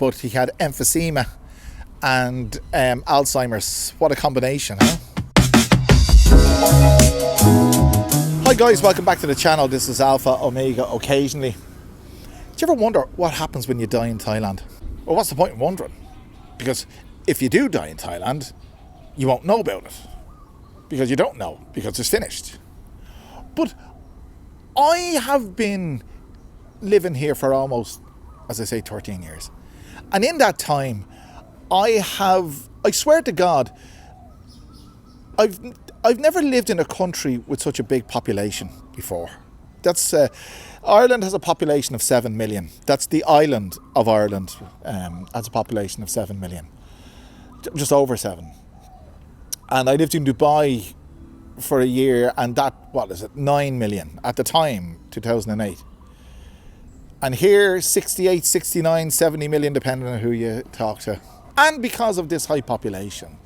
but he had emphysema and Alzheimer's. What a combination, huh? Hi guys, welcome back to the channel. This is Alpha Omega Occasionally. Do you ever wonder what happens when you die in Thailand? Well, what's the point in wondering? Because if you do die in Thailand, you won't know about it. Because you don't know, because it's finished. But I have been living here for almost, as I say, 13 years. And in that time, I swear to God, I've never lived in a country with such a big population before. That's Ireland has a population of 7 million. That's the island of Ireland has a population of 7 million, just over 7. And I lived in Dubai for a year, and that, 9 million at the time, 2008. And here, 68, 69, 70 million, depending on who you talk to. And because of this high population,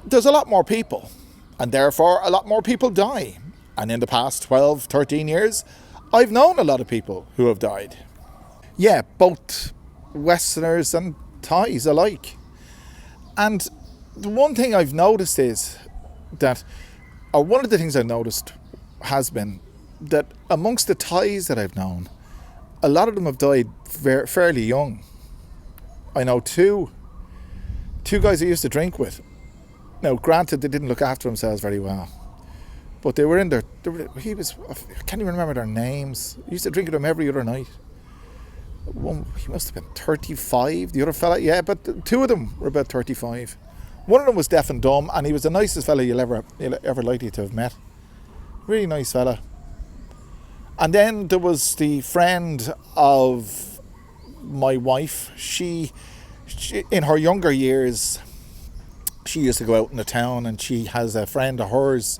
there's a lot more people, and therefore a lot more people die. And in the past 12, 13 years, I've known a lot of people who have died. Yeah, both Westerners and Thais alike. And the one thing I've noticed is that, or one of the things I've noticed has been that amongst the Thais that I've known, a lot of them have died fairly young. I know two guys I used to drink with. Now, granted, they didn't look after themselves very well, but they were in there. I can't even remember their names. I used to drink with them every other night. One, he must have been 35. The other fella, yeah, but two of them were about 35. One of them was deaf and dumb, and he was the nicest fella you'll ever likely to have met. Really nice fella. And then there was the friend of my wife. She in her younger years, she used to go out in the town, and she has a friend of hers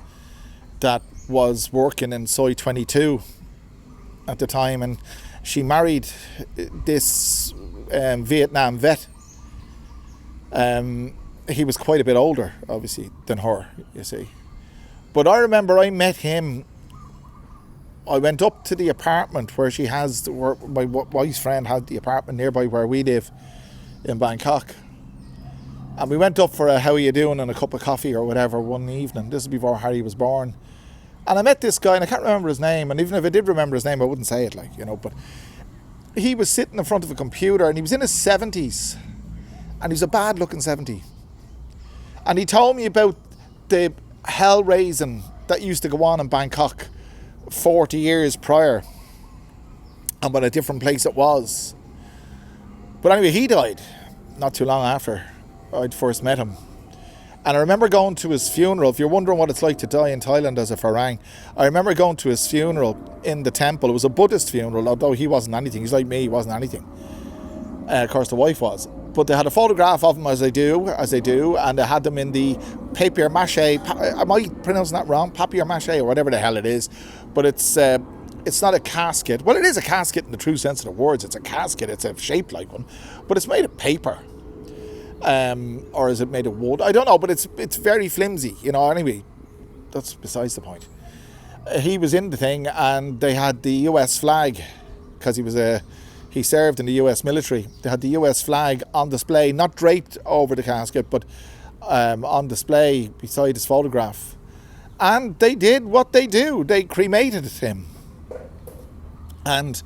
that was working in Soy 22 at the time, and she married this Vietnam vet. He was quite a bit older, obviously, than her, you see. But I remember I met him. I went up to the apartment where my wife's friend had the apartment nearby where we live in Bangkok. And we went up for a how are you doing and a cup of coffee or whatever one evening. This is before Harry was born. And I met this guy, and I can't remember his name. And even if I did remember his name, I wouldn't say it, but he was sitting in front of a computer, and he was in his 70s. And he was a bad looking 70. And he told me about the hell raising that used to go on in Bangkok 40 years prior, and what a different place it was. But anyway, he died not too long after I'd first met him. And I remember going to his funeral. If you're wondering what it's like to die in Thailand as a Farang, I remember going to his funeral in the temple. It was a Buddhist funeral, although he wasn't anything. He's like me, he wasn't anything. Of course, the wife was. But they had a photograph of him as they do, and they had them in the papier mâché. Am I pronouncing that wrong? Papier mâché or whatever the hell it is. But it's not a casket. Well, it is a casket in the true sense of the words. It's a casket. It's a shaped like one, but it's made of paper. Or is it made of wood? I don't know, but it's very flimsy. Anyway, that's besides the point. He was in the thing, and they had the US flag because he served in the US military. They had the US flag on display, not draped over the casket, but on display beside his photograph. And they did what they do. They cremated him. And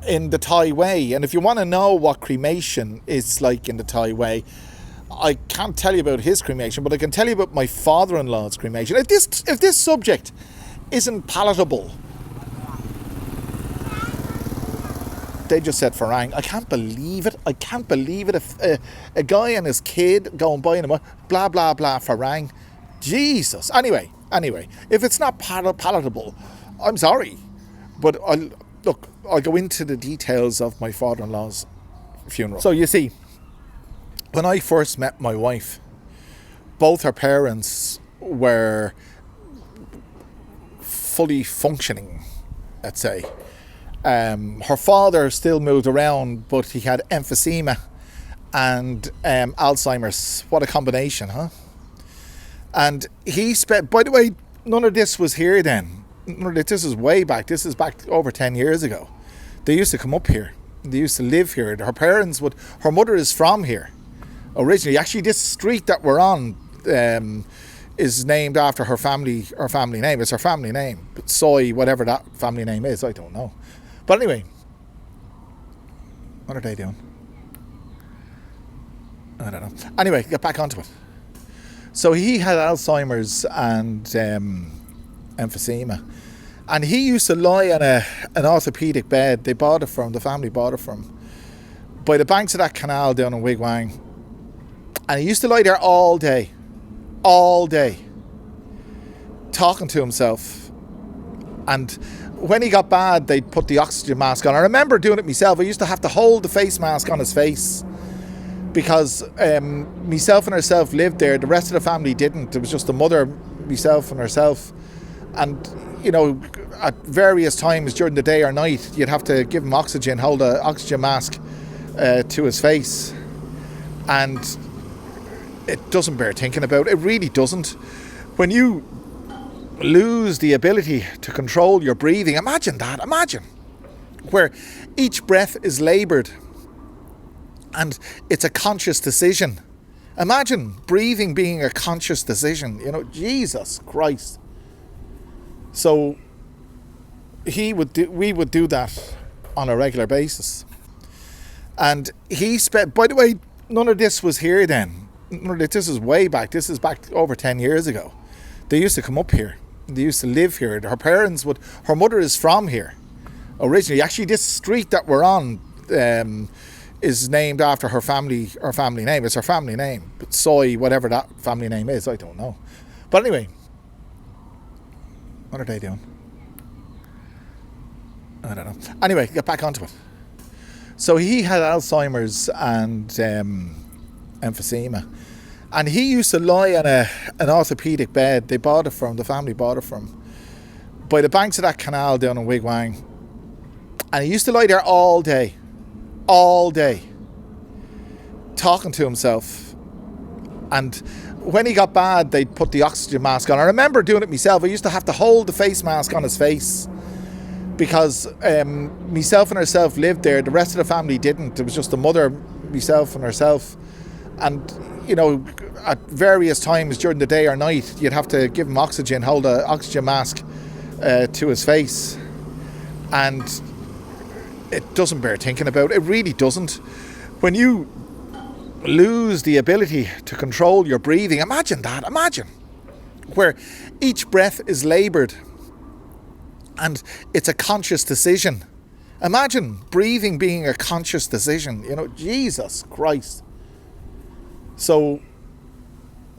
in the Thai way. And if you want to know what cremation is like in the Thai way, I can't tell you about his cremation, but I can tell you about my father-in-law's cremation. If this subject isn't palatable, they just said Farang. I can't believe it. I can't believe it. If a guy and his kid going by in a blah blah blah Farang. Jesus. Anyway, if it's not palatable, I'm sorry, but I'll go into the details of my father-in-law's funeral. So you see, when I first met my wife, both her parents were fully functioning, let's say. Her father still moved around, but he had emphysema and Alzheimer's. What a combination, huh? And he spent, by the way, none of this was here then. This is way back. This is back over 10 years ago. They used to come up here They used to live here. Her mother is from here originally. Actually, this street that we're on is named after her family name. It's her family name. But Soy, whatever that family name is, I don't know. But anyway, what are they doing? I don't know. Anyway, get back onto it. So he had Alzheimer's and emphysema. And he used to lie on an orthopaedic bed. The family bought it from, by the banks of that canal down in Wigwang. And he used to lie there all day, talking to himself. And when he got bad, they'd put the oxygen mask on. I remember doing it myself. I used to have to hold the face mask on his face because myself and herself lived there. The rest of the family didn't. It was just the mother, myself and herself. And, you know, at various times during the day or night, you'd have to give him oxygen, hold an oxygen mask to his face. And it doesn't bear thinking about. It really doesn't. When you lose the ability to control your breathing, imagine that. Imagine where each breath is laboured and it's a conscious decision. Imagine breathing being a conscious decision. You know, Jesus Christ. So we would do that on a regular basis. And he spent, by the way, none of this was here then. This is way back. This is back over 10 years ago. They used to come up here. They used to live here. Her mother is from here originally. Actually, this street that we're on is named after her family name. It's her family name. But Soy, whatever that family name is, I don't know. But anyway, what are they doing? I don't know. Anyway, get back onto it. So he had Alzheimer's and emphysema. And he used to lie on an orthopaedic bed. The family bought it from, by the banks of that canal down in Wigwang. And he used to lie there all day, talking to himself. And when he got bad, they'd put the oxygen mask on. I remember doing it myself. I used to have to hold the face mask on his face because myself and herself lived there. The rest of the family didn't. It was just the mother, myself and herself. And, you know, at various times during the day or night, you'd have to give him oxygen, hold an oxygen mask to his face. And it doesn't bear thinking about. It really doesn't. When you lose the ability to control your breathing, imagine that. Imagine where each breath is laboured and it's a conscious decision. Imagine breathing being a conscious decision. You know, Jesus Christ. So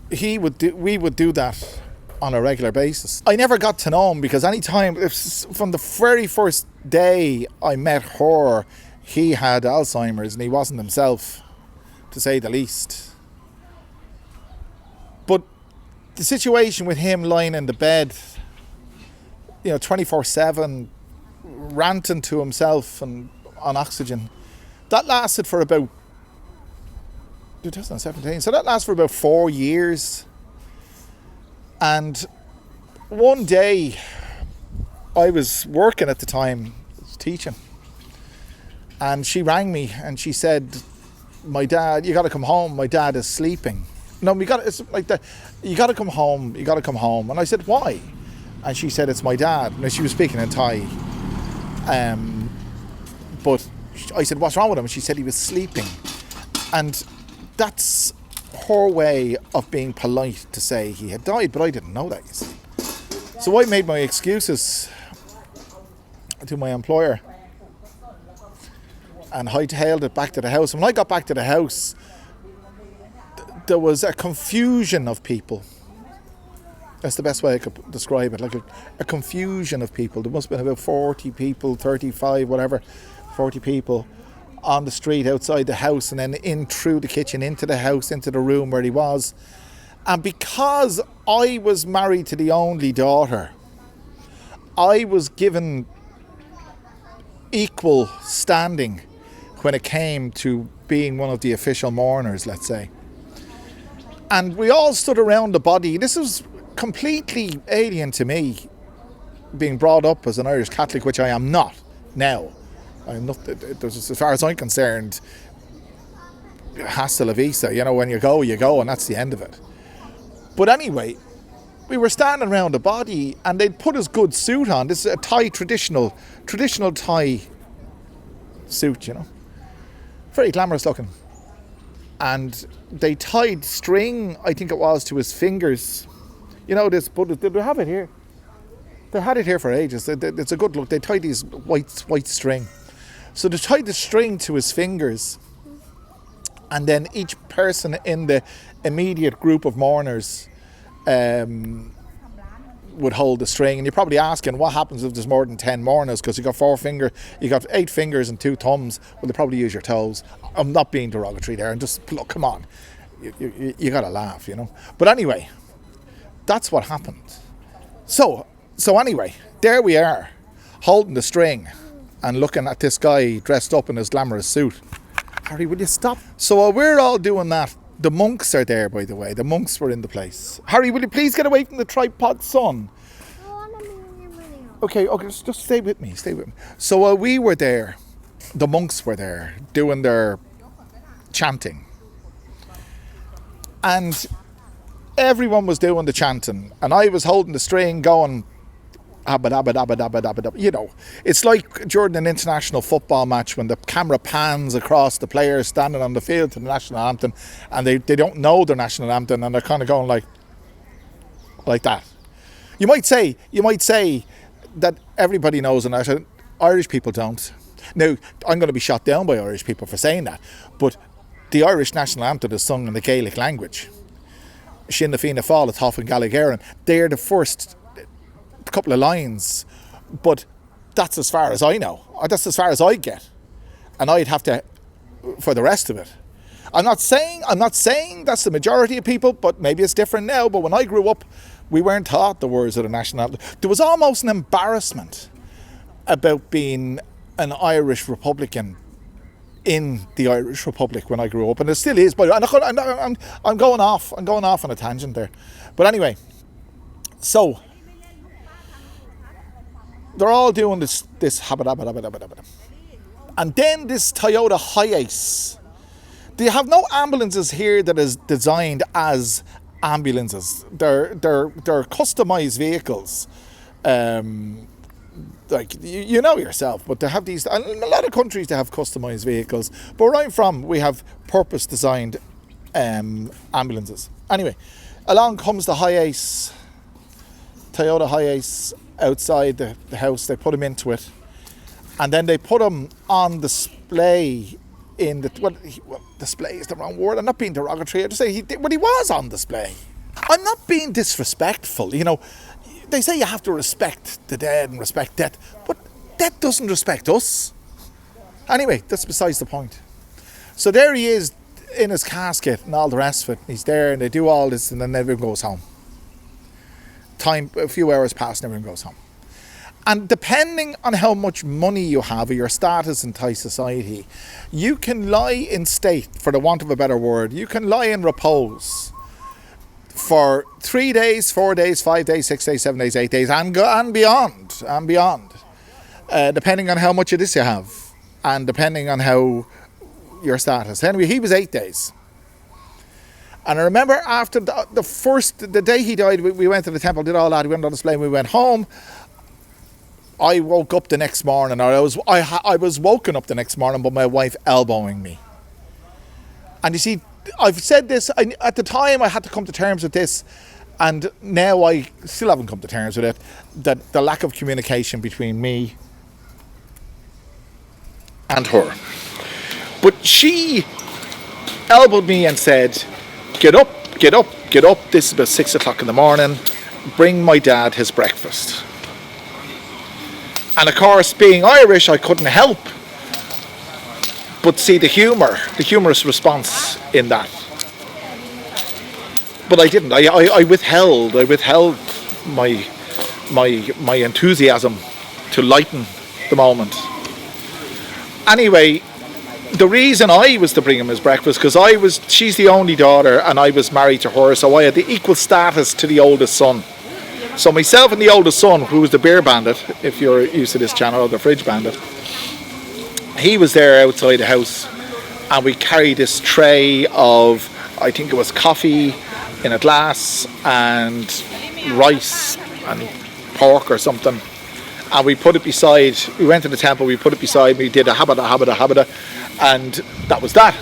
we would do that on a regular basis. I never got to know him because from the very first day I met her, he had Alzheimer's and he wasn't himself, to say the least. But the situation with him lying in the bed, you know, 24/7, ranting to himself and on oxygen, that lasted for about 2017. So that lasted for about 4 years. And one day, I was working at the time, I was teaching, and she rang me and she said, "My dad, you got to come home. My dad is sleeping." No, it's like that. You got to come home. You got to come home. And I said, "Why?" And she said, "It's my dad." Now she was speaking in Thai. But I said, "What's wrong with him?" And she said he was sleeping. And that's her way of being polite to say he had died, but I didn't know that, you see. So I made my excuses to my employer and hightailed it back to the house. And when I got back to the house, there was a confusion of people. That's the best way I could describe it, like a confusion of people. There must have been about 40 people, 35, whatever, 40 people on the street outside the house, and then in through the kitchen, into the house, into the room where he was. And because I was married to the only daughter, I was given equal standing when it came to being one of the official mourners, let's say. And we all stood around the body. This was completely alien to me, being brought up as an Irish Catholic, which I am not now. I'm not. As far as I'm concerned, hasta la vista. You know, when you go, and that's the end of it. But anyway, we were standing around the body, and they'd put his good suit on. This is a Thai traditional Thai suit, you know, very glamorous looking. And they tied string, I think it was, to his fingers. You know this, but did they have it here? They had it here for ages. It's a good look. They tied these white string. So they tied the string to his fingers, and then each person in the immediate group of mourners would hold the string. And you're probably asking, what happens if there's more than 10 mourners? Because you got 8 fingers and 2 thumbs. Well, they probably use your toes. I'm not being derogatory there. And just look, come on, you got to laugh, you know. But anyway, that's what happened. So anyway, there we are, holding the string and looking at this guy dressed up in his glamorous suit. Harry, will you stop? So while we're all doing that, the monks are there, by the way. The monks were in the place. Harry, will you please get away from the tripod, son? Okay, just stay with me. So while we were there, the monks were there doing their chanting. And everyone was doing the chanting. And I was holding the string going, abba, abba, abba, abba, abba, abba. You know, it's like during an international football match when the camera pans across the players standing on the field to the national anthem, and they don't know their national anthem, and they're kind of going like that. You might say that everybody knows an Irish. Irish people don't. Now, I'm going to be shot down by Irish people for saying that, but the Irish national anthem is sung in the Gaelic language. Sin na Fianna Fáil at Tough and Gallagher. They're the first couple of lines, but that's as far as I know. That's as far as I get, and I'd have to for the rest of it. I'm not saying that's the majority of people, but maybe it's different now. But when I grew up, we weren't taught the words of the national anthem. There was almost an embarrassment about being an Irish Republican in the Irish Republic when I grew up, and it still is. But I'm going off on a tangent there. But anyway, so they're all doing this habba. And then this Toyota Hiace. They have no ambulances here that is designed as ambulances. They're customized vehicles. Like you know yourself, but they have these. In a lot of countries they have customized vehicles. But where I'm from, we have purpose designed ambulances. Anyway, along comes the Hiace, Toyota Hiace, outside the house. They put him into it, and then they put him on display in the display is the wrong word. I'm not being derogatory. I just say he was on display. I'm not being disrespectful. You know, they say you have to respect the dead and respect death, but death doesn't respect us. Anyway, that's besides the point. So there he is in his casket and all the rest of it. He's there, and they do all this, and then everyone goes home. A few hours pass, and everyone goes home. And depending on how much money you have or your status in Thai society, you can lie in state, for the want of a better word. You can lie in repose for 3 days, 4 days, 5 days, 6 days, 7 days, 8 days, and beyond. Depending on how much of this you have, and depending on how your status. Anyway, he was 8 days. And I remember after the day he died, we went to the temple, did all that, we went on display, we went home. I woke up the next morning, or I was woken up the next morning by my wife elbowing me. And you see, I've said this, at the time I had to come to terms with this, and now I still haven't come to terms with it, that the lack of communication between me and her. But she elbowed me and said, get up, this is about 6 o'clock in the morning, bring my dad his breakfast. And of course, being Irish, I couldn't help but see the humorous response in that. But I didn't. I withheld my enthusiasm to lighten the moment. Anyway, the reason I was to bring him his breakfast, because she's the only daughter and I was married to her, so I had the equal status to the oldest son. So myself and the oldest son, who was the beer bandit, if you're used to this channel, or the fridge bandit, he was there outside the house, and we carried this tray of, I think it was coffee in a glass and rice and pork or something, and we put it beside. We went to the temple. We put it beside. We did a habada, and that was that.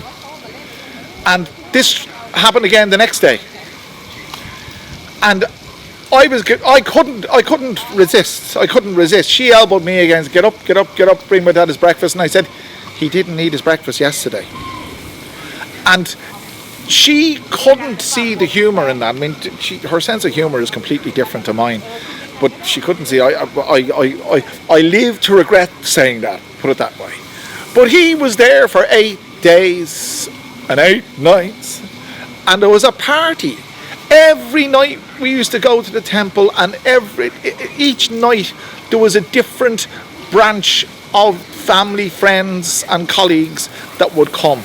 And this happened again the next day, and I couldn't resist. I couldn't resist. She elbowed me again. Get up, bring my dad his breakfast. And I said, he didn't eat his breakfast yesterday. And she couldn't see the humour in that. I mean, her sense of humour is completely different to mine. But she couldn't see. I live to regret saying that, put it that way. But he was there for 8 days and 8 nights. And there was a party. Every night we used to go to the temple, and each night there was a different branch of family, friends and colleagues that would come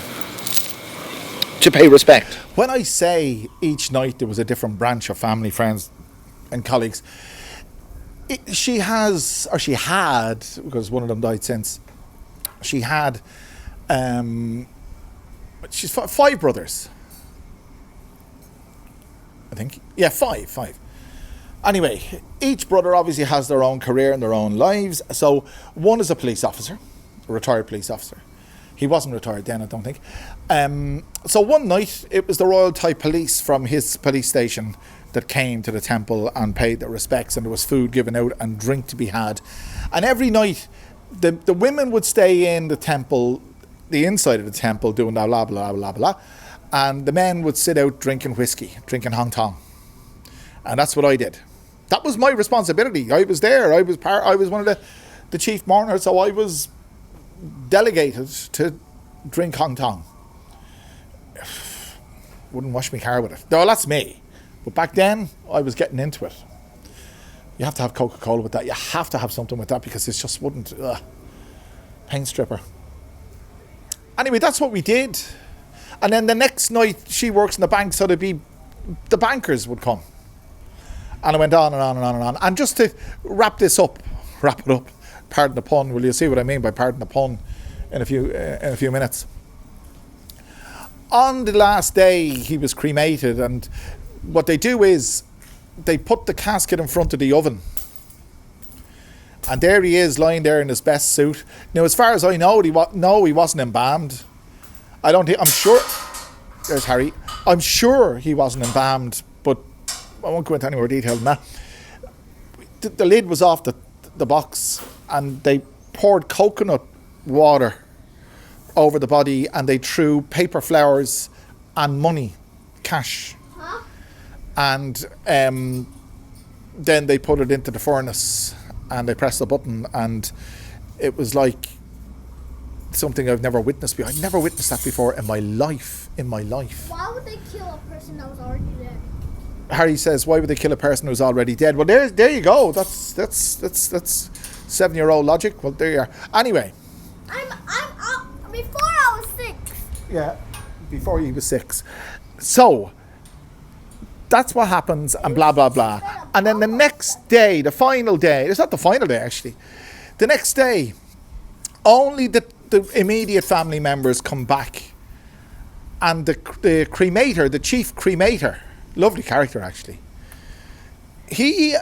to pay respect. When I say each night there was a different branch of family, friends and colleagues, she had, because one of them died since, she had, she's 5 brothers. I think. Yeah, five. Anyway, each brother obviously has their own career and their own lives. So one is a police officer, a retired police officer. He wasn't retired then, I don't think. So one night, it was the Royal Thai Police from his police station that came to the temple and paid their respects, and there was food given out and drink to be had. And every night, the women would stay in the temple, the inside of the temple, doing blah, blah, blah, blah, blah. And the men would sit out drinking whiskey, drinking hong tong. And that's what I did. That was my responsibility. I was there. I was one of the chief mourners, so I was delegated to drink hong tong. Wouldn't wash my car with it. No, that's me. But back then, I was getting into it. You have to have Coca-Cola with that. You have to have something with that, because it just wouldn't... paint stripper. Anyway, that's what we did. And then the next night, she works in the bank, so the bankers would come. And I went on and on and on and on. And just to wrap it up, pardon the pun, will you see what I mean by pardon the pun in a few minutes. On the last day, he was cremated, and what they do is they put the casket in front of the oven. And there he is, lying there in his best suit. Now, as far as I know, he wasn't embalmed. I'm sure, there's Harry, I'm sure he wasn't embalmed, but I won't go into any more detail than that. The lid was off the box, and they poured coconut water over the body, and they threw paper flowers and money, cash. Huh? And then they put it into the furnace, and they pressed the button, and it was like something I've never witnessed before. I've never witnessed that before in my life. Why would they kill a person that was already dead? Harry says, why would they kill a person who's already dead? Well, there you go. That's 7-year-old logic. Well, there you are. Anyway. I'm before I was 6. Yeah, before he was 6. So, that's what happens, and blah, blah, blah. And then the next day, the final day, it's not the final day actually, the next day, only the immediate family members come back, and the cremator, the chief cremator, lovely character actually, he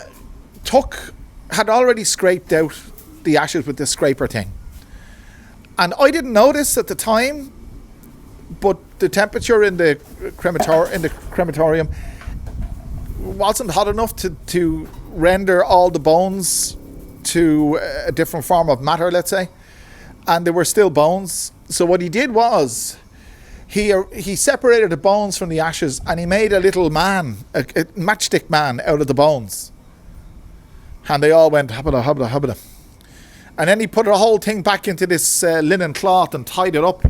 had already scraped out the ashes with the scraper thing. And I didn't notice at the time, but the temperature in the crematorium wasn't hot enough to render all the bones to a different form of matter, let's say. And there were still bones. So what he did was, he separated the bones from the ashes, and he made a little man, a matchstick man out of the bones. And they all went habada, habada, habada. And then he put the whole thing back into this linen cloth and tied it up.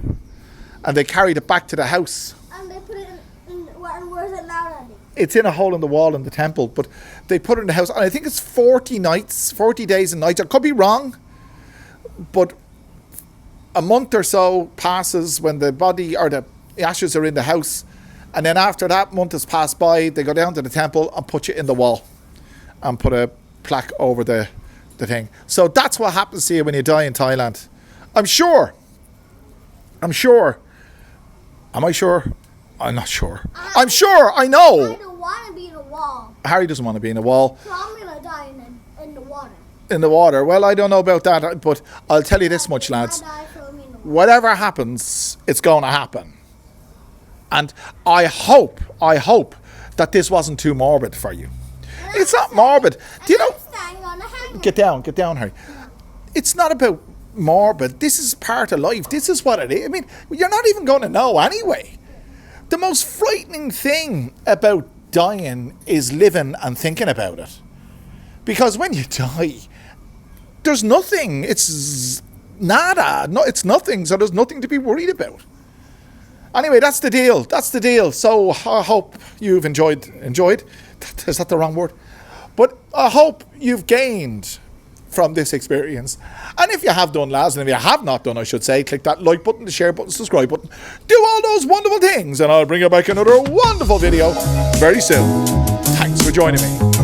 And they carried it back to the house. And they put it in where is it now, Andy? It's in a hole in the wall in the temple, but they put it in the house. And I think it's 40 days and nights. I could be wrong, but a month or so passes when the body or the ashes are in the house, and then after that month has passed by, they go down to the temple and put you in the wall and put a plaque over the thing. So that's what happens to you when you die in Thailand. I'm sure I'm sure. Am I sure? I'm not sure. I'm sure. I know. I don't want to be in a wall. Harry doesn't want to be in a wall. So I'm going to die in the water. In the water. Well, I don't know about that, but I'll tell you this much, lads. Whatever happens, it's going to happen. And I hope that this wasn't too morbid for you. It's not morbid. Do you know? Get down, Harry. It's not about morbid. This is part of life. This is what it is. I mean, you're not even going to know anyway. The most frightening thing about dying is living and thinking about it. Because when you die, there's nothing. It's nada. No, it's nothing. So there's nothing to be worried about. Anyway, that's the deal. That's the deal. So I hope you've enjoyed. Is that the wrong word? But I hope you've gained from this experience. And if you have done, lads, and if you have not done, I should say, click that like button, the share button, subscribe button. Do all those wonderful things, and I'll bring you back another wonderful video very soon. Thanks for joining me.